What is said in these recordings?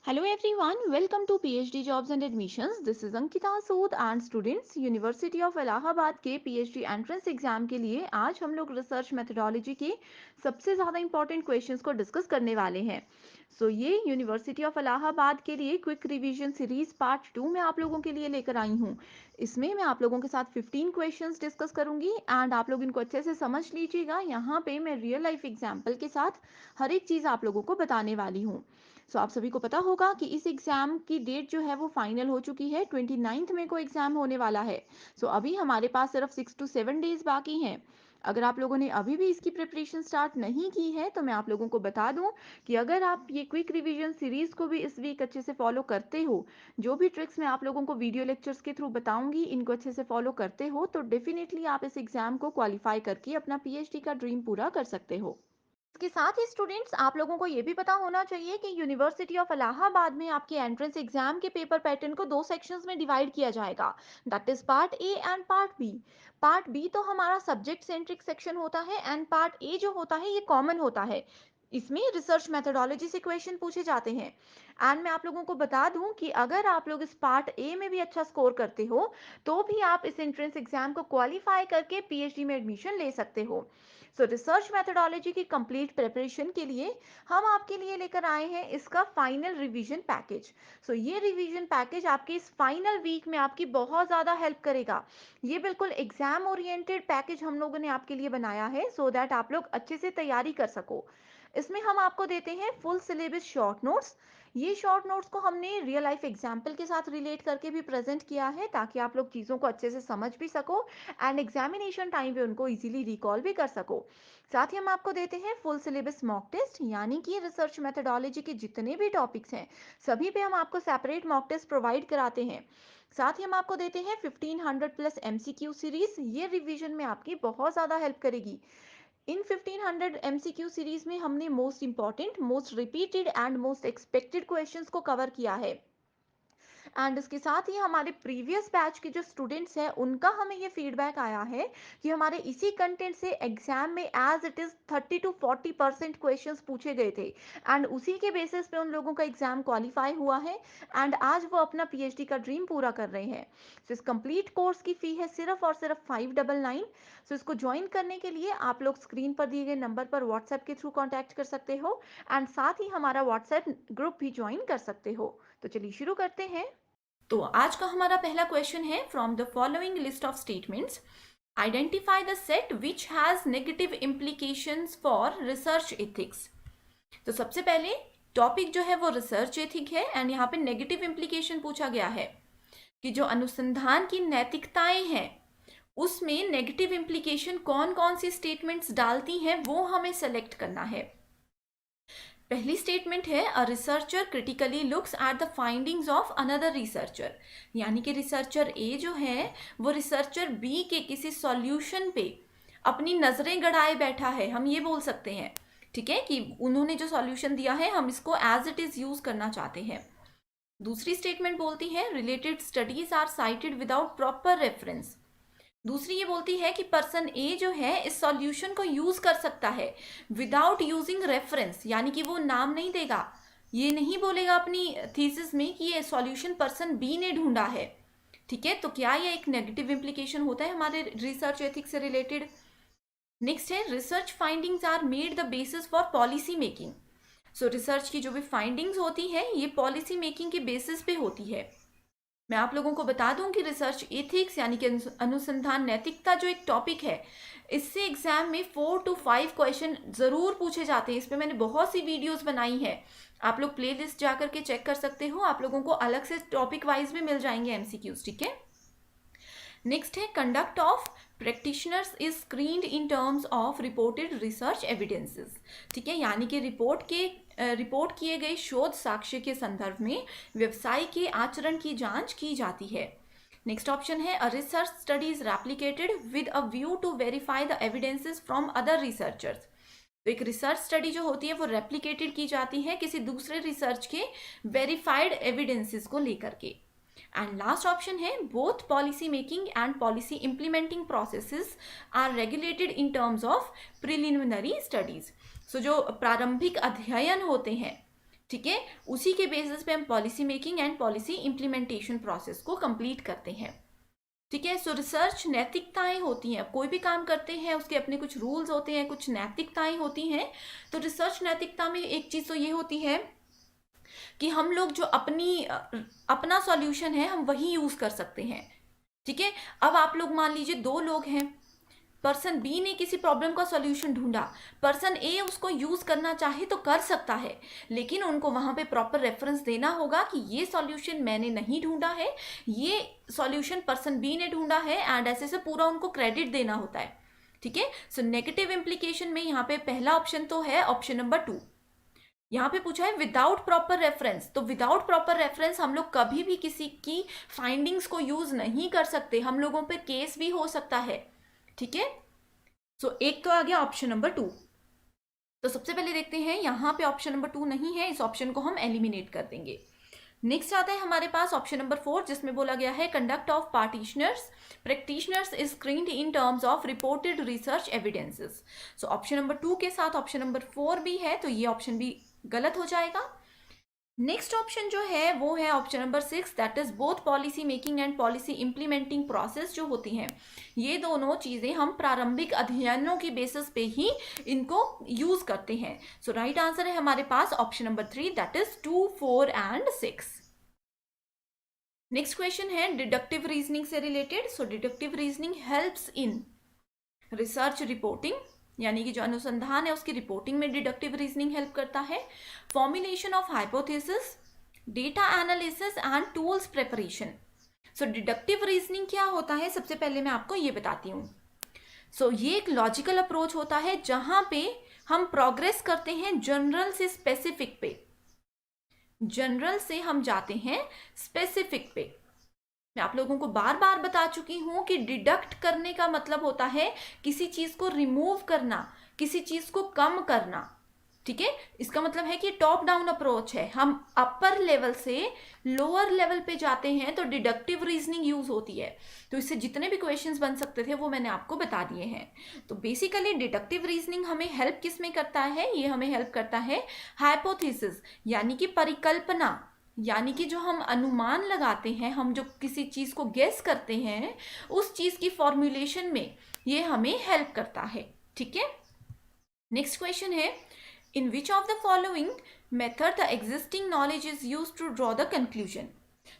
Hello everyone, welcome to PhD Jobs and Admissions. This is Ankita Sood and students University of Allahabad के PhD entrance exam के लिए आज हम लोग research methodology के सबसे ज़्यादा इंपॉर्टेंट क्वेश्चंस को डिस्कस करने वाले हैं। ये यूनिवर्सिटी ऑफ इलाहाबाद के लिए क्विक रिवीजन सीरीज पार्ट 2 में आप लोगों के लिए लेकर आई हूँ। इसमें मैं आप लोगों के साथ 15 क्वेश्चंस डिस्कस करूंगी एंड आप लोग इनको अच्छे से समझ लीजिएगा। यहाँ पे मैं रियल लाइफ एग्जाम्पल के साथ हर एक चीज़ आप लोगों को बताने वाली हूँ। आप सभी को पता होगा कि इस एग्जाम की डेट जो है वो फाइनल हो चुकी है। 29 मई को एग्जाम होने वाला है। अभी हमारे पास सिर्फ 6 to 7 डेज बाकी हैं। अगर आप लोगों ने अभी भी इसकी प्रिपरेशन स्टार्ट नहीं की है तो मैं आप लोगों को बता दूं कि अगर आप ये क्विक रिवीजन सीरीज को भी इस वीक अच्छे से फॉलो करते हो, जो भी ट्रिक्स मैं आप लोगों को वीडियो लेक्चर्स के थ्रू बताऊंगी, इनको अच्छे से फॉलो करते हो तो डेफिनेटली आप इस एग्जाम को क्वालिफाई करके अपना पीएचडी का ड्रीम पूरा कर सकते हो। इसके साथ ही स्टूडेंट्स आप लोगों को ये भी पता होना चाहिए कि यूनिवर्सिटी ऑफ इलाहाबाद में आपके एंट्रेंस एग्जाम के पेपर पैटर्न को दो सेक्शंस में डिवाइड किया जाएगा। That is part A and part B. Part B तो हमारा सब्जेक्ट सेंट्रिक सेक्शन होता है एंड पार्ट ए जो होता है ये कॉमन होता है। इसमें रिसर्च मेथोडोलॉजी से क्वेश्चन पूछे जाते हैं। एंड मैं आप लोगों को बता दूं कि अगर आप लोग इस पार्ट ए में भी अच्छा स्कोर करते हो तो भी आप इस एंट्रेंस एग्जाम को क्वालिफाई करके पीएचडी में एडमिशन ले सकते हो। रिसर्च मेथोडोलॉजी की कंप्लीट प्रिपरेशन के लिए हम आपके लिए लेकर आए हैं इसका फाइनल रिवीजन पैकेज। ये रिवीजन पैकेज आपके इस फाइनल वीक में आपकी बहुत ज़्यादा हेल्प करेगा। ये बिल्कुल एग्जाम ओरिएंटेड पैकेज हम लोगों ने आपके लिए बनाया है सो दैट आप लोग अच्छे से तैयारी कर सको। इसमें हम आपको देते हैं फुल सिलेबस शॉर्ट नोट्स। ये शॉर्ट नोट्स को हमने रियल लाइफ एग्जाम्पल के साथ रिलेट करके भी प्रेजेंट किया है ताकि आप लोग चीज़ों को अच्छे से समझ भी सको एंड एग्जामिनेशन टाइम पे उनको इजीली रिकॉल भी कर सको। साथ ही हम आपको देते हैं फुल सिलेबस मॉक टेस्ट, यानी कि रिसर्च मेथोडोलॉजी के जितने भी टॉपिक्स हैं सभी पे हम आपको सेपरेट मॉक टेस्ट प्रोवाइड कराते हैं। साथ ही हम आपको देते हैं 1500 प्लस एमसीक्यू सीरीज। ये रिवीजन में आपकी बहुत ज़्यादा हेल्प करेगी। इन 1500 एमसीक्यू सीरीज में हमने most important, most repeated and most expected questions को कवर किया है। एंड इसके साथ ही हमारे प्रीवियस बैच के जो स्टूडेंट्स हैं उनका हमें ये फीडबैक आया है कि हमारे इसी कंटेंट से एग्जाम में as it is 30 to 40% questions पूछे गए थे एंड उसी के बेसिस पे उन लोगों का एग्जाम क्वालिफाई हुआ है एंड आज वो अपना पीएचडी का ड्रीम पूरा कर रहे हैं। इस कंप्लीट कोर्स की फी है सिर्फ और सिर्फ 599। इसको ज्वाइन करने के लिए आप लोग स्क्रीन पर दिए गए नंबर पर व्हाट्सएप के थ्रू कॉन्टैक्ट कर सकते हो एंड साथ ही हमारा व्हाट्सएप ग्रुप भी ज्वाइन कर सकते हो। तो चलिए शुरू करते हैं। तो आज का हमारा पहला क्वेश्चन है, from the following list of statements identify the set which has negative implications for research ethics. तो सबसे पहले टॉपिक जो है वो रिसर्च एथिक है एंड यहाँ पे नेगेटिव इम्प्लीकेशन पूछा गया है कि जो अनुसंधान की नैतिकताएं हैं उसमें नेगेटिव इम्प्लीकेशन कौन कौन सी स्टेटमेंट्स डालती हैं वो हमें सेलेक्ट करना है। पहली स्टेटमेंट है, a researcher critically looks at the findings of another researcher, यानी कि रिसर्चर ए जो है वो रिसर्चर बी के किसी सॉल्यूशन पे अपनी नज़रें गड़ाए बैठा है, हम ये बोल सकते हैं। ठीक है कि उन्होंने जो सॉल्यूशन दिया है हम इसको एज इट इज़ यूज़ करना चाहते हैं। दूसरी स्टेटमेंट बोलती है, related studies are cited without proper reference. दूसरी ये बोलती है कि पर्सन ए जो है इस सॉल्यूशन को यूज कर सकता है विदाउट यूजिंग रेफरेंस, यानी कि वो नाम नहीं देगा, ये नहीं बोलेगा अपनी थीसिस में कि ये सॉल्यूशन पर्सन बी ने ढूंढा है। ठीक है, तो क्या ये एक नेगेटिव इम्प्लीकेशन होता है हमारे रिसर्च एथिक्स से रिलेटेड। नेक्स्ट है, research findings are made the basis for policy making. Research की जो भी फाइंडिंग्स होती है ये पॉलिसी मेकिंग के बेसिस पे होती है। मैं आप लोगों को बता दूं कि रिसर्च एथिक्स यानी कि अनुसंधान नैतिकता जो एक टॉपिक है इससे एग्जाम में 4 to 5 क्वेश्चन ज़रूर पूछे जाते हैं। इस पर मैंने बहुत सी वीडियोस बनाई है, आप लोग प्लेलिस्ट जा करके चेक कर सकते हो, आप लोगों को अलग से टॉपिक वाइज भी मिल जाएंगे एमसीक्यूज। ठीक है, नेक्स्ट है, conduct of practitioners is screened in terms of reported research evidences. ठीक है, यानी कि रिपोर्ट किए गए शोध साक्ष्य के संदर्भ में व्यवसाय के आचरण की जांच की जाती है। नेक्स्ट ऑप्शन है, a research study is replicated with a view to verify the evidences from other researchers. तो एक रिसर्च स्टडी जो होती है वो रेप्लिकेटेड की जाती है किसी दूसरे रिसर्च के वेरीफाइड एविडेंसेस को लेकर के। एंड लास्ट ऑप्शन है, both policy making and policy implementing processes are regulated in terms of preliminary studies. जो प्रारंभिक अध्ययन होते हैं ठीक है, उसी के बेसिस पे हम policy making and policy implementation process को कंप्लीट करते हैं। ठीक है, सो रिसर्च नैतिकताएं होती हैं, कोई भी काम करते हैं उसके अपने कुछ रूल्स होते हैं, कुछ नैतिकताएं होती हैं। तो रिसर्च नैतिकता में एक चीज तो ये होती है कि हम लोग जो अपना सॉल्यूशन है हम वही यूज कर सकते हैं। ठीक है, अब आप लोग मान लीजिए दो लोग हैं, पर्सन बी ने किसी प्रॉब्लम का सॉल्यूशन ढूंढा, पर्सन ए उसको यूज करना चाहे तो कर सकता है, लेकिन उनको वहां पे प्रॉपर रेफरेंस देना होगा कि ये सॉल्यूशन मैंने नहीं ढूंढा है, ये सॉल्यूशन पर्सन बी ने ढूंढा है, एंड ऐसे से पूरा उनको क्रेडिट देना होता है। ठीक है, सो नेगेटिव इम्प्लीकेशन में यहाँ पे पहला ऑप्शन तो है ऑप्शन नंबर 2। यहाँ पे पूछा है विदाउट प्रॉपर रेफरेंस, तो विदाउट प्रॉपर रेफरेंस हम लोग कभी भी किसी की फाइंडिंग्स को यूज नहीं कर सकते, हम लोगों पे केस भी हो सकता है। ठीक है, सो एक तो आ गया ऑप्शन नंबर 2। तो सबसे पहले देखते हैं, यहाँ पे ऑप्शन नंबर 2 नहीं है, इस ऑप्शन को हम एलिमिनेट कर देंगे। नेक्स्ट आता है हमारे पास ऑप्शन नंबर 4, जिसमें बोला गया है conduct of practitioners is screened in terms of reported research evidences. So option number 2 के साथ ऑप्शन नंबर 4 भी है, तो ये ऑप्शन भी गलत हो जाएगा। नेक्स्ट ऑप्शन जो है वो है option number 6, that is both policy making and policy implementing process जो होती हैं, ये दोनों चीजें हम प्रारंभिक अध्ययनों की बेसिस पे ही इनको यूज करते हैं। सो राइट आंसर है हमारे पास option number 3, that is 2, 4 and 6। Next question है डिडक्टिव रीजनिंग से related. So deductive reasoning helps in research reporting, यानी कि जो अनुसंधान है उसकी रिपोर्टिंग में डिडक्टिव रीजनिंग हेल्प करता है। Formulation of hypothesis, data analysis and tools preparation. So deductive reasoning क्या होता है, सबसे पहले मैं आपको ये बताती हूँ। सो ये एक लॉजिकल अप्रोच होता है जहां पे हम प्रोग्रेस करते हैं जनरल से स्पेसिफिक पे, जनरल से हम जाते हैं स्पेसिफिक पे। मैं आप लोगों को बार बार बता चुकी हूं कि डिडक्ट करने का मतलब होता है किसी चीज को रिमूव करना, किसी चीज को कम करना। ठीक है, इसका मतलब है कि टॉप डाउन अप्रोच है, हम अपर लेवल से लोअर लेवल पे जाते हैं तो डिडक्टिव रीजनिंग यूज होती है। तो इससे जितने भी क्वेश्चंस बन सकते थे वो मैंने आपको बता दिए हैं। तो बेसिकली डिडक्टिव रीजनिंग हमें हेल्प किस में करता है, ये हमें हेल्प करता है हाइपोथेसिस यानी कि परिकल्पना, यानी कि जो हम अनुमान लगाते हैं, हम जो किसी चीज को गेस करते हैं, उस चीज की फॉर्मुलेशन में ये हमें हेल्प करता है। ठीक है, नेक्स्ट क्वेश्चन है in which of the following method the existing knowledge is use to draw the conclusion.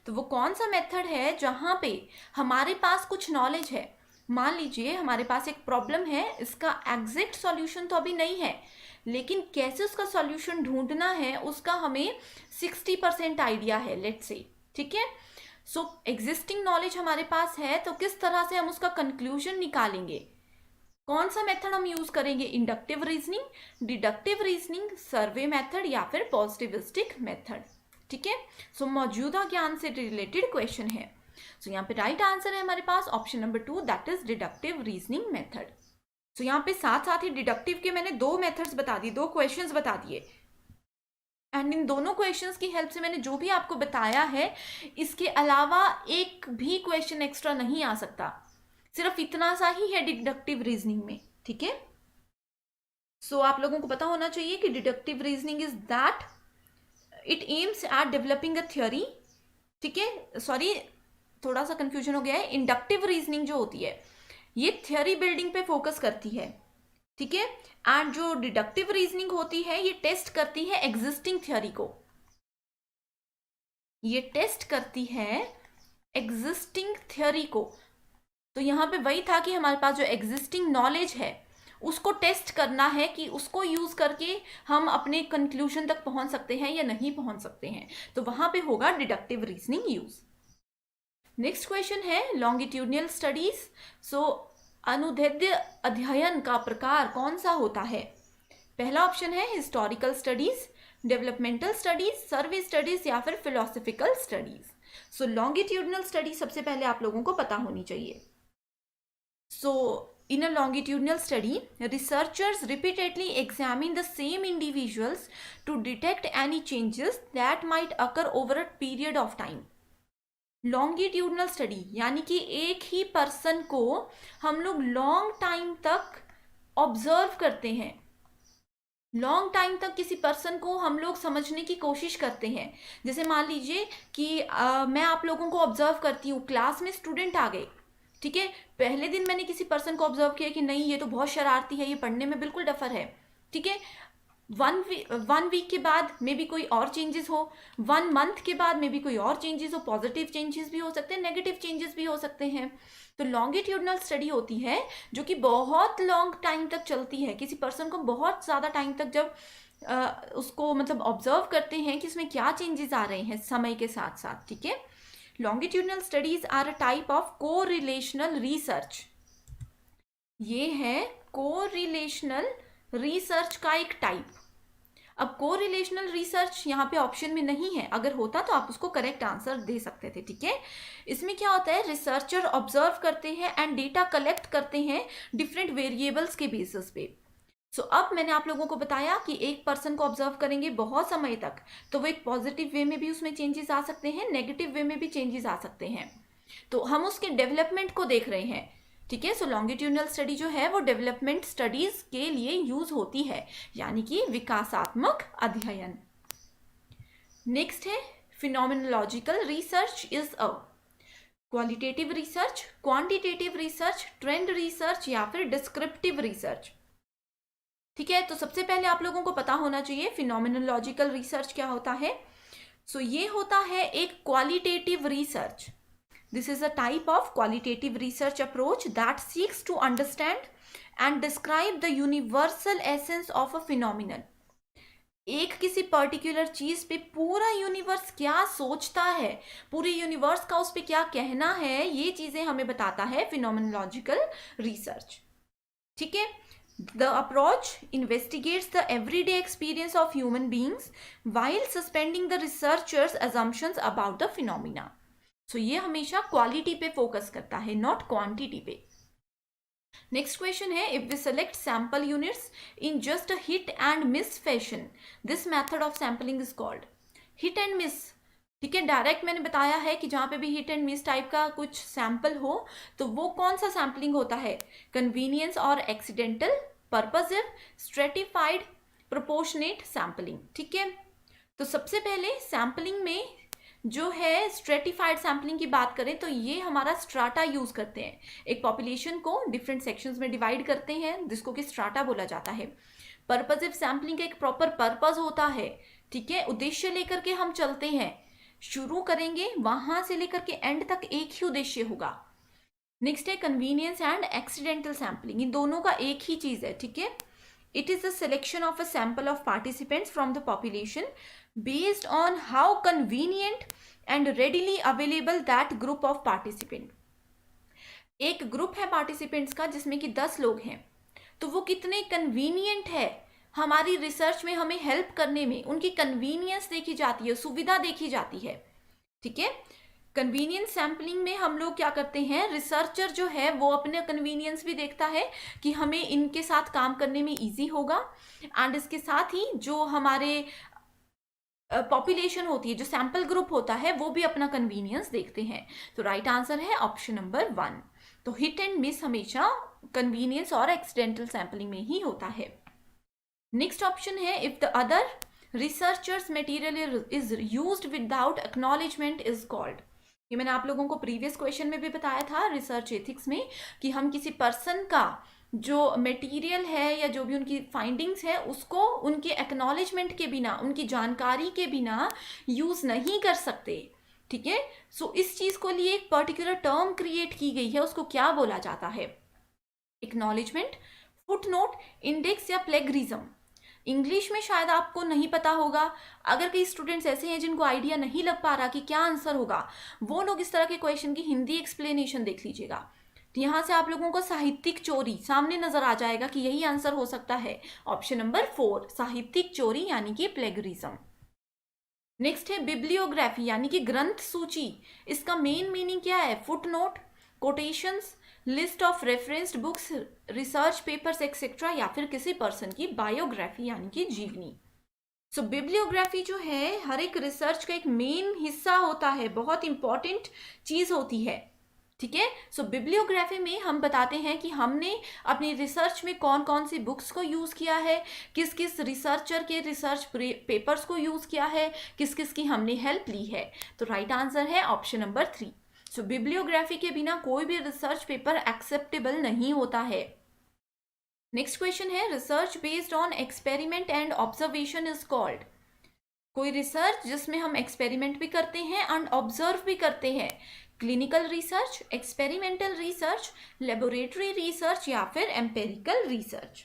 तो वो कौन सा मेथड है जहां पे हमारे पास कुछ नॉलेज है, मान लीजिए हमारे पास एक प्रॉब्लम है, इसका एग्जैक्ट सॉल्यूशन तो अभी नहीं है, लेकिन कैसे उसका सॉल्यूशन ढूंढना है उसका हमें 60% आइडिया है, लेट्स से। ठीक है, सो एग्जिस्टिंग नॉलेज हमारे पास है, तो किस तरह से हम उसका कंक्लूजन निकालेंगे, कौन सा मेथड हम यूज करेंगे, inductive reasoning, deductive reasoning, survey method या फिर पॉजिटिविस्टिक मेथड। ठीक है, सो मौजूदा ज्ञान से रिलेटेड क्वेश्चन है। सो यहाँ पे राइट आंसर है हमारे पास option number 2, that is deductive reasoning method. So यहाँ पे साथ साथ ही डिडक्टिव के मैंने 2 मेथड्स बता दिए, 2 क्वेश्चंस बता दिए, एंड इन दोनों क्वेश्चंस की हेल्प से मैंने जो भी आपको बताया है, इसके अलावा एक भी क्वेश्चन एक्स्ट्रा नहीं आ सकता, सिर्फ इतना सा ही है डिडक्टिव रीजनिंग में। ठीक है, सो आप लोगों को पता होना चाहिए कि deductive reasoning is that it aims at developing a theory. ठीक है, सॉरी थोड़ा सा कंफ्यूजन हो गया है, इंडक्टिव रीजनिंग जो होती है ये थ्योरी बिल्डिंग पे फोकस करती है। ठीक है, एंड जो डिडक्टिव रीजनिंग होती है ये टेस्ट करती है एग्जिस्टिंग थ्योरी को, ये टेस्ट करती है एग्जिस्टिंग थ्योरी को। तो यहां पे वही था कि हमारे पास जो एग्जिस्टिंग नॉलेज है उसको टेस्ट करना है कि उसको यूज करके हम अपने कंक्लूजन तक पहुंच सकते हैं या नहीं पहुंच सकते हैं, तो वहां पे होगा deductive reasoning use. Next question है लॉन्गिट्यूडनल स्टडीज। सो अनुदैर्ध्य अध्ययन का प्रकार कौन सा होता है। पहला ऑप्शन है हिस्टोरिकल स्टडीज, डेवलपमेंटल स्टडीज, सर्वे स्टडीज या फिर फिलोसफिकल स्टडीज। सो लॉन्गिट्यूडनल स्टडी सबसे पहले आप लोगों को पता होनी चाहिए। सो in a longitudinal study, researchers repeatedly examine the same individuals to detect any changes that might occur over a period of time. Longitudinal study यानी कि एक ही पर्सन को हम लोग लॉन्ग टाइम तक ऑब्जर्व करते हैं, लॉन्ग टाइम तक किसी पर्सन को हम लोग समझने की कोशिश करते हैं। जैसे मान लीजिए कि मैं आप लोगों को ऑब्जर्व करती हूँ, क्लास में स्टूडेंट आ गए, ठीक है, पहले दिन मैंने किसी पर्सन को ऑब्जर्व किया कि नहीं ये तो बहुत शरारती है, ये पढ़ने में बिल्कुल डफर है, ठीक है, 1 वीक के बाद मे बी कोई और चेंजेस हो, 1 मंथ के बाद मे बी कोई और चेंजेस हो, पॉजिटिव चेंजेस भी हो सकते हैं, नेगेटिव चेंजेस भी हो सकते हैं। तो लॉन्गिट्यूडनल स्टडी होती है जो कि बहुत लॉन्ग टाइम तक चलती है, किसी पर्सन को बहुत ज़्यादा टाइम तक जब उसको मतलब ऑब्जर्व करते हैं कि उसमें क्या चेंजेस आ रहे हैं समय के साथ साथ, ठीक है। Longitudinal studies are a type of correlational research. ये है कोरिलेशनल रिसर्च का एक टाइप। अब कोरिलेशनल रिसर्च यहाँ पे ऑप्शन में नहीं है, अगर होता तो आप उसको करेक्ट आंसर दे सकते थे, ठीक है। इसमें क्या होता है, रिसर्चर ऑब्जर्व करते हैं एंड डेटा कलेक्ट करते हैं डिफरेंट वेरिएबल्स के बेसिस पे। सो अब मैंने आप लोगों को बताया कि एक पर्सन को ऑब्जर्व करेंगे बहुत समय तक, तो वो एक पॉजिटिव वे में भी उसमें चेंजेस आ सकते हैं, नेगेटिव वे में भी चेंजेस आ सकते हैं, तो हम उसके डेवलपमेंट को देख रहे हैं, ठीक है। सो लॉन्गिट्यूडनल स्टडी जो है वो डेवलपमेंट स्टडीज के लिए यूज होती है, यानी कि विकासात्मक अध्ययन। नेक्स्ट है phenomenological research is a qualitative research, quantitative research, trend research या फिर डिस्क्रिप्टिव रिसर्च, ठीक है। तो सबसे पहले आप लोगों को पता होना चाहिए फिनोमिनोलॉजिकल रिसर्च क्या होता है। सो ये होता है एक qualitative research. This is a type of qualitative research approach that seeks to understand and describe the universal essence of a phenomenon. एक किसी पर्टिकुलर चीज पे पूरा यूनिवर्स क्या सोचता है, पूरे यूनिवर्स का उस पे क्या कहना है, ये चीजें हमें बताता है फिनोमिनोलॉजिकल रिसर्च, ठीक है। The approach investigates the everyday experience of human beings while suspending the researcher's assumptions about the phenomena. So ये हमेशा क्वालिटी पे फोकस करता है, नॉट क्वांटिटी पे। नेक्स्ट क्वेश्चन है, if we select sample units in just a hit and miss fashion, this method of sampling is called. Hit and miss, ठीक है, direct मैंने बताया है कि जहां पे भी हिट एंड मिस टाइप का कुछ सैंपल हो तो वो कौन सा सैम्पलिंग होता है, कन्वीनियंस और accidental, purposive, stratified, proportionate sampling, ठीक है। तो सबसे पहले सैम्पलिंग में जो है स्ट्रेटिफाइड सैम्पलिंग की बात करें तो ये हमारा स्ट्राटा यूज करते हैं, एक पॉपुलेशन को डिफरेंट सेक्शंस में डिवाइड करते हैं जिसको कि स्ट्राटा बोला जाता है। पर्पसिव सैम्पलिंग का एक प्रॉपर पर्पस होता है, ठीक है, उद्देश्य लेकर के हम चलते हैं, शुरू करेंगे वहां से लेकर के एंड तक एक ही उद्देश्य होगा। नेक्स्ट है कन्वीनियंस एंड एक्सीडेंटल सैम्पलिंग, इन दोनों का एक ही चीज है, ठीक है। It is a selection of a sample of participants from the population based on how convenient and readily available that group of participant. एक ग्रुप है पार्टिसिपेंट्स का जिसमें कि 10 लोग हैं, तो वो कितने कन्वीनियंट है हमारी रिसर्च में हमें हेल्प करने में, उनकी कन्वीनियंस देखी जाती है, सुविधा देखी जाती है, ठीक है। कन्वीनियंस सैम्पलिंग में हम लोग क्या करते हैं, रिसर्चर जो है वो अपने कन्वीनियंस भी देखता है कि हमें इनके साथ काम करने में इजी होगा, एंड इसके साथ ही जो हमारे पॉपुलेशन होती है, जो सैंपल ग्रुप होता है, वो भी अपना कन्वीनियंस देखते हैं। तो राइट आंसर है ऑप्शन नंबर 1। तो हिट एंड मिस हमेशा कन्वीनियंस और एक्सीडेंटल सैम्पलिंग में ही होता है। नेक्स्ट ऑप्शन है, if the other researchers material is used without acknowledgement is called. ये मैंने आप लोगों को प्रीवियस क्वेश्चन में भी बताया था रिसर्च एथिक्स में कि हम किसी पर्सन का जो मटेरियल है या जो भी उनकी फाइंडिंग्स है उसको उनके एक्नॉलेजमेंट के बिना, उनकी जानकारी के बिना यूज नहीं कर सकते, ठीक है। सो इस चीज को लिए एक पर्टिकुलर टर्म क्रिएट की गई है, उसको क्या बोला जाता है, एक्नॉलेजमेंट, फुटनोट, इंडेक्स या प्लेगरिज्म। इंग्लिश में शायद आपको नहीं पता होगा, अगर कई स्टूडेंट्स ऐसे हैं जिनको आइडिया नहीं लग पा रहा कि क्या आंसर होगा, वो लोग इस तरह के क्वेश्चन की हिंदी एक्सप्लेनेशन देख लीजिएगा, तो यहाँ से आप लोगों को साहित्यिक चोरी सामने नजर आ जाएगा कि यही आंसर हो सकता है, ऑप्शन नंबर 4 साहित्यिक चोरी यानी कि प्लेगरिज्म। नेक्स्ट है बिब्लियोग्राफी यानी कि ग्रंथ सूची, इसका मेन मीनिंग क्या है, footnote, quotations, list of referenced books, research papers etcetera, या फिर किसी पर्सन की बायोग्राफी यानी कि जीवनी। सो बिब्लियोग्राफी जो है हर एक रिसर्च का एक मेन हिस्सा होता है, बहुत इंपॉर्टेंट चीज होती है, ठीक है। सो बिब्लियोग्राफी में हम बताते हैं कि हमने अपनी रिसर्च में कौन कौन सी बुक्स को यूज़ किया है, किस किस रिसर्चर के रिसर्च पेपर्स को यूज़ किया है, किस किस की हमने हेल्प ली है। तो राइट आंसर है ऑप्शन नंबर 3। सो बिब्लियोग्राफी के बिना कोई भी रिसर्च पेपर एक्सेप्टेबल नहीं होता है। नेक्स्ट क्वेश्चन है, research based on experiment and observation is called. कोई रिसर्च जिसमें हम एक्सपेरिमेंट भी करते हैं एंड ऑब्जर्व भी करते हैं, clinical research, experimental research, laboratory research या फिर एम्पेरिकल रिसर्च।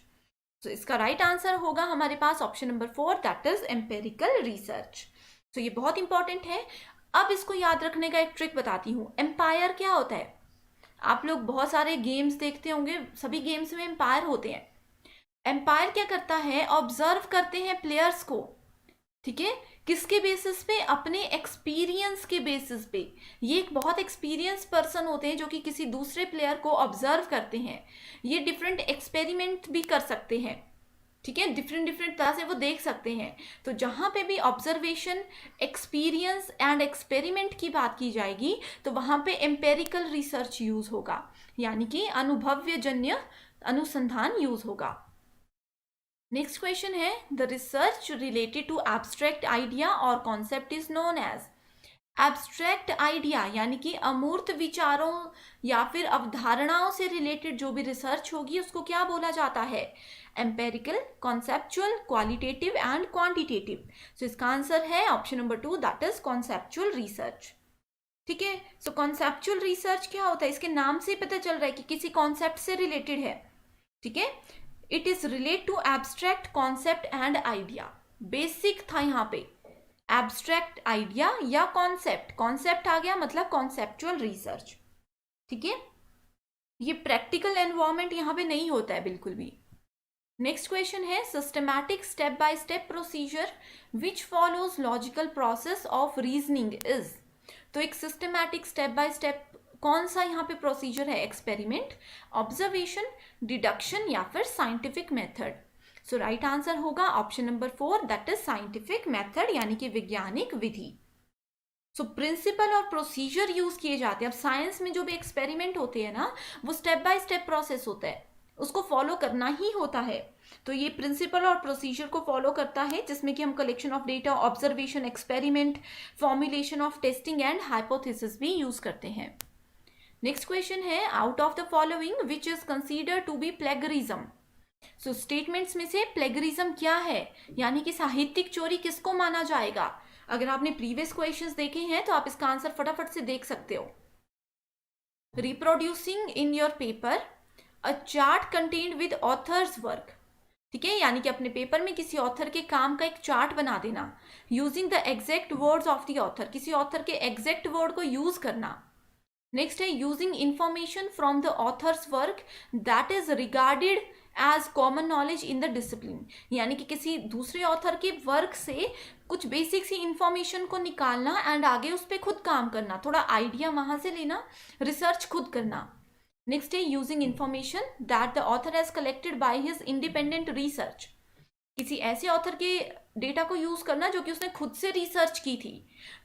तो इसका राइट आंसर होगा हमारे पास option number 4, that is empirical research. तो ये बहुत इंपॉर्टेंट है। अब इसको याद रखने का एक ट्रिक बताती हूँ। एम्पायर क्या होता है? आप लोग बहुत सारे गेम्स देखते होंगे, सभी गेम्स में एम्पायर होते हैं। एम्पायर क्या करता है? ऑब्जर्व करते हैं प्लेयर्स को, ठीक है, किसके बेसिस पे? अपने एक्सपीरियंस के बेसिस पे। ये एक बहुत एक्सपीरियंस पर्सन होते हैं जो कि किसी दूसरे प्लेयर को ऑब्जर्व करते हैं। ये डिफरेंट एक्सपेरिमेंट भी कर सकते हैं, ठीक है, डिफरेंट डिफरेंट तरह से वो देख सकते हैं। तो जहाँ पे भी ऑब्जर्वेशन, एक्सपीरियंस एंड एक्सपेरिमेंट की बात की जाएगी तो वहाँ पे एम्पेरिकल रिसर्च यूज होगा, यानी कि अनुभवजन्य अनुसंधान यूज होगा। नेक्स्ट क्वेश्चन है, the research related to abstract idea और concept is known as. Abstract idea यानी कि अमूर्त विचारों या फिर अवधारणाओं से रिलेटेड जो भी रिसर्च होगी उसको क्या बोला जाता है? Empirical, conceptual, qualitative and quantitative. So इसका आंसर है option number 2, that is conceptual research. ठीक है। सो कॉन्सेप्चुअल रिसर्च क्या होता है? इसके नाम से ही पता चल रहा है कि किसी कॉन्सेप्ट से रिलेटेड है, ठीक है। It is relate to abstract concept and idea. Basic था यहाँ पे एब्स्ट्रैक्ट आइडिया या कॉन्सेप्ट। कॉन्सेप्ट आ गया मतलब कॉन्सेप्चुअल रिसर्च, ठीक है। ये प्रैक्टिकल एनवायरमेंट यहाँ पे नहीं होता है बिल्कुल भी। नेक्स्ट क्वेश्चन है, systematic step by step procedure which follows logical process of reasoning is. तो एक सिस्टमैटिक स्टेप बाय स्टेप कौन सा यहाँ पे प्रोसीजर है? एक्सपेरिमेंट, ऑब्जर्वेशन, डिडक्शन या फिर scientific method. So right answer होगा option number 4, that is scientific method यानी कि वैज्ञानिक विधि। सो प्रिंसिपल और प्रोसीजर यूज किए जाते हैं। अब साइंस में जो भी एक्सपेरिमेंट होते हैं ना, वो स्टेप बाय स्टेप प्रोसेस होता है, उसको फॉलो करना ही होता है। तो ये प्रिंसिपल और प्रोसीजर को फॉलो करता है, जिसमें कि हम collection of data, observation, experiment, formulation of testing and hypothesis भी यूज करते हैं। नेक्स्ट क्वेश्चन है, out of the following which is consider to be plagiarism. So statements में से प्लेगरिज्म क्या है, यानी कि साहित्यिक चोरी किसको माना जाएगा? अगर आपने प्रीवियस क्वेश्चंस देखे हैं तो आप इसका आंसर फटाफट से देख सकते हो। Reproducing in your paper a chart contained with authors work, ठीक है, यानी कि अपने पेपर में किसी ऑथर के काम का एक चार्ट बना देना। Using the exact words of the author, किसी ऑथर के एग्जैक्ट वर्ड को यूज करना। नेक्स्ट है, using information from the author's work that is regarded as common knowledge in the discipline, यानी कि किसी दूसरे ऑथर के वर्क से कुछ बेसिक सी इंफॉर्मेशन को निकालना एंड आगे उस पर खुद काम करना, थोड़ा आइडिया वहां से लेना, रिसर्च खुद करना। नेक्स्ट है, using information that the author has collected by his independent research, किसी ऐसे ऑथर के डेटा को यूज करना जो कि उसने खुद से रिसर्च की थी।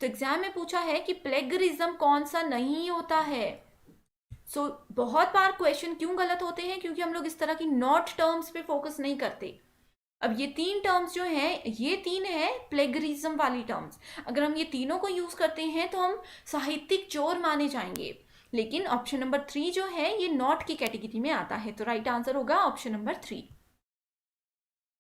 तो एग्जाम में पूछा है कि प्लेगरिज्म कौन सा नहीं होता है। सो बहुत बार क्वेश्चन क्यों गलत होते हैं? क्योंकि हम लोग इस तरह की नॉट टर्म्स पे फोकस नहीं करते। अब ये 3 टर्म्स जो हैं, ये 3 है प्लेगरिज्म वाली टर्म्स। अगर हम ये तीनों को यूज करते हैं तो हम साहित्यिक चोर माने जाएंगे, लेकिन ऑप्शन नंबर 3 जो है ये नॉट की कैटेगरी में आता है। तो राइट आंसर होगा ऑप्शन नंबर 3।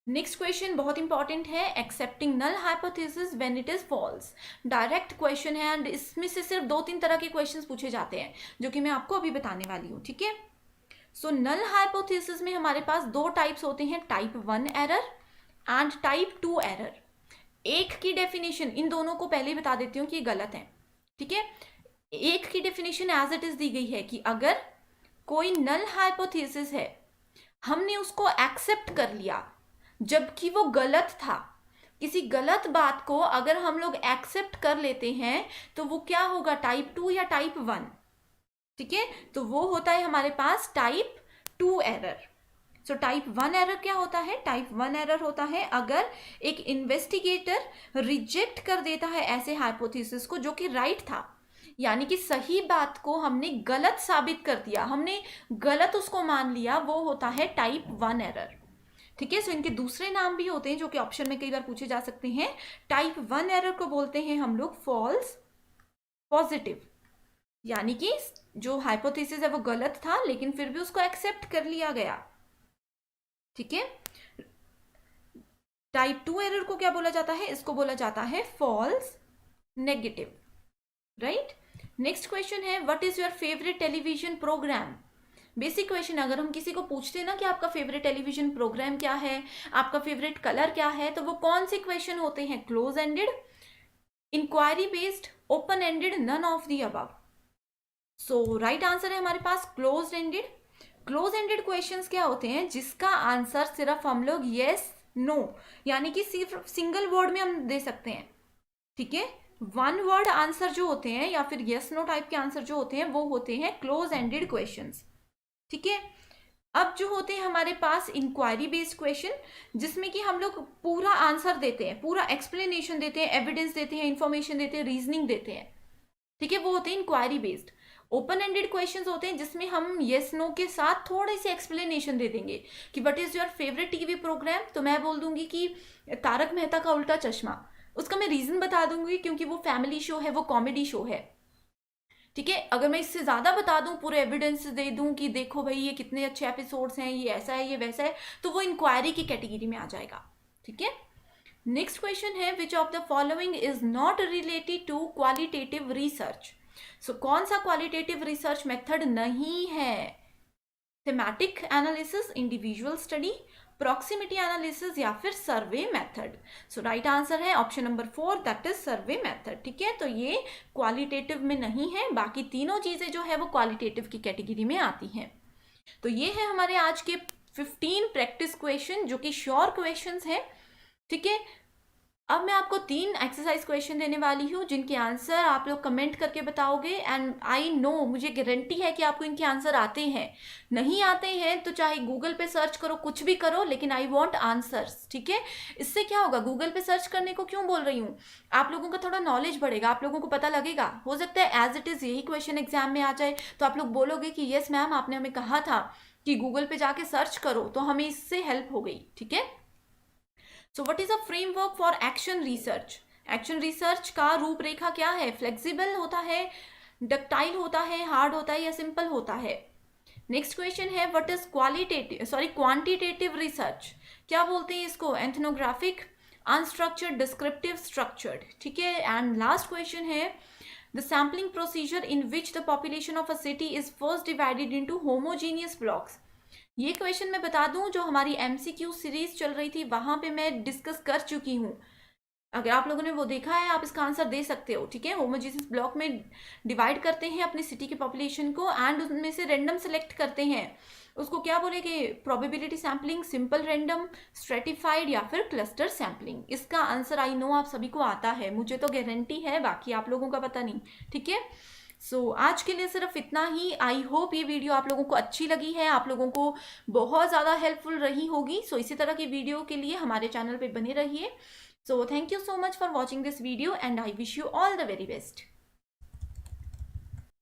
नेक्स्ट क्वेश्चन बहुत इंपॉर्टेंट है, accepting null hypothesis when it is false. Direct question है एंड इसमें से सिर्फ 2-3 तरह के क्वेश्चंस पूछे जाते हैं जो कि मैं आपको अभी बताने वाली हूँ, ठीक है। सो नल हाइपोथेसिस में हमारे पास 2 टाइप्स होते हैं, type 1 error and type 2 error. एक की डेफिनेशन, इन दोनों को पहले ही बता देती हूँ कि ये गलत है, ठीक है। एक की डेफिनेशन एज इट इज दी गई है कि अगर कोई नल हाइपोथेसिस है, हमने उसको एक्सेप्ट कर लिया जबकि वो गलत था, किसी गलत बात को अगर हम लोग एक्सेप्ट कर लेते हैं तो वो क्या होगा? टाइप 2 या टाइप 1, ठीक है। तो वो होता है हमारे पास type 2 error. So type 1 error क्या होता है? टाइप 1 एरर होता है अगर एक इन्वेस्टिगेटर रिजेक्ट कर देता है ऐसे हाइपोथेसिस को जो कि राइट था, यानी कि सही बात को हमने गलत साबित कर दिया, हमने गलत उसको मान लिया, वो होता है टाइप 1 एरर। ठीक है, सो इनके दूसरे नाम भी होते हैं जो कि ऑप्शन में कई बार पूछे जा सकते हैं। टाइप 1 एरर को बोलते हैं हम लोग फॉल्स पॉजिटिव, यानी कि जो हाइपोथेसिस है वो गलत था लेकिन फिर भी उसको एक्सेप्ट कर लिया गया। ठीक है, टाइप 2 एरर को क्या बोला जाता है, इसको बोला जाता है false negative, right. Next question है what is your favourite television programme. Basic question, अगर हम किसी को पूछते हैं ना कि आपका फेवरेट टेलीविजन प्रोग्राम क्या है, आपका फेवरेट कलर क्या है, तो वो कौन से क्वेश्चन होते हैं, close ended, inquiry based, open ended, none of the above. So right answer है हमारे पास close ended. Close ended questions क्या होते हैं, जिसका आंसर सिर्फ हम लोग यस नो यानी कि सिर्फ सिंगल वर्ड में हम दे सकते हैं। ठीक है, वन वर्ड आंसर जो होते हैं या फिर यस नो टाइप के आंसर जो होते हैं वो होते हैं क्लोज एंडेड क्वेश्चंस। ठीक है, अब जो होते हैं हमारे पास इंक्वायरी बेस्ड क्वेश्चन, जिसमें कि हम लोग पूरा आंसर देते हैं, पूरा एक्सप्लेनेशन देते हैं, एविडेंस देते हैं, इंफॉर्मेशन देते हैं, रीजनिंग देते हैं। ठीक है, वो होते हैं inquiry based. Open ended questions होते हैं जिसमें हम येस नो के साथ थोड़ी सी एक्सप्लेनेशन दे देंगे कि what is your favourite TV programme, तो मैं बोल दूंगी कि तारक मेहता का उल्टा चश्मा। उसका मैं रीजन बता दूंगी क्योंकि वो फैमिली शो है, वो कॉमेडी शो है। ठीक है, अगर मैं इससे ज्यादा बता दूं, पूरे एविडेंस दे दूं कि देखो भाई ये कितने अच्छे एपिसोड्स हैं, ये ऐसा है, ये वैसा है, तो वो इंक्वायरी की कैटेगरी में आ जाएगा। ठीक है, नेक्स्ट क्वेश्चन है which of the following is not related to qualitative research. So कौन सा क्वालिटेटिव रिसर्च मेथड नहीं है, thematic analysis, individual study, proximity analysis या फिर survey method. So right answer है option number 4, that is survey method. ठीक है, तो ये क्वालिटेटिव में नहीं है, बाकी तीनों चीजें जो है वो क्वालिटेटिव की कैटेगरी में आती हैं। तो ये है हमारे आज के 15 प्रैक्टिस क्वेश्चन जो कि श्योर क्वेश्चंस हैं। ठीक है, अब मैं आपको 3 एक्सरसाइज क्वेश्चन देने वाली हूँ जिनके आंसर आप लोग कमेंट करके बताओगे, एंड आई नो, मुझे गारंटी है कि आपको इनके आंसर आते हैं। नहीं आते हैं तो चाहे गूगल पे सर्च करो, कुछ भी करो, लेकिन आई वांट आंसर्स। ठीक है, इससे क्या होगा, गूगल पे सर्च करने को क्यों बोल रही हूँ, आप लोगों का थोड़ा नॉलेज बढ़ेगा, आप लोगों को पता लगेगा। हो सकता है एज इट इज यही क्वेश्चन एग्जाम में आ जाए तो आप लोग बोलोगे कि यस मैम आपने हमें कहा था कि गूगल पे जाके सर्च करो, तो हमें इससे हेल्प हो गई। ठीक है, so what is a framework for action research. Action research का रूपरेखा क्या है, फ्लेक्सिबल होता है, डक्टाइल होता है, हार्ड होता है या सिंपल होता है। नेक्स्ट क्वेश्चन है व्हाट इज क्वांटिटेटिव रिसर्च, क्या बोलते हैं इसको, एथनोग्राफिक, अनस्ट्रक्चर्ड, डिस्क्रिप्टिव, स्ट्रक्चर्ड। ठीक है, एंड लास्ट क्वेश्चन है the sampling procedure in which the population of a city is first divided into homogeneous blocks. ये क्वेश्चन मैं बता दूं जो हमारी एमसीक्यू सीरीज चल रही थी वहां पे मैं डिस्कस कर चुकी हूँ। अगर आप लोगों ने वो देखा है आप इसका आंसर दे सकते हो। ठीक है, होमोजीनियस ब्लॉक में डिवाइड करते हैं अपनी सिटी की पॉपुलेशन को एंड उनमें से रैंडम सेलेक्ट करते हैं। उसको क्या बोलेंगे, probability sampling, simple random, stratified या फिर क्लस्टर सैम्पलिंग। इसका आंसर आई नो आप सभी को आता है, मुझे तो गारंटी है, बाकी आप लोगों का पता नहीं। ठीक है, सो आज के लिए सिर्फ इतना ही। आई होप ये वीडियो आप लोगों को अच्छी लगी है, आप लोगों को बहुत ज़्यादा हेल्पफुल रही होगी। सो इसी तरह की वीडियो के लिए हमारे चैनल पे बने रहिए। So thank you so much for watching this video and I wish you all the very best.